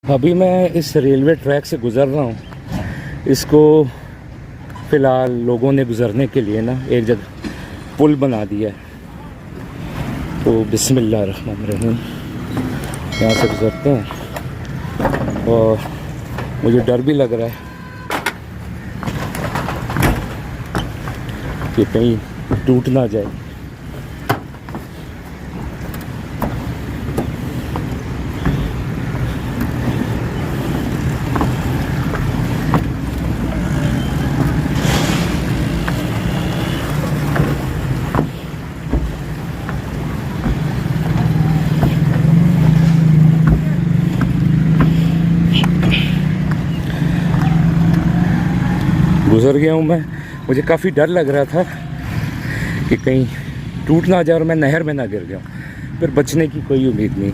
अभी मैं इस रेलवे ट्रैक से गुज़र रहा हूँ। इसको फ़िलहाल लोगों ने गुज़रने के लिए ना एक जगह पुल बना दिया है। तो बिस्मिल्लाह रहमान रहीम यहाँ से गुज़रते हैं और मुझे डर भी लग रहा है कि कहीं टूट ना जाए। गुज़र गया हूँ मैं। मुझे काफ़ी डर लग रहा था कि कहीं टूट ना जाए और मैं नहर में ना गिर जाऊँ, फिर बचने की कोई उम्मीद नहीं।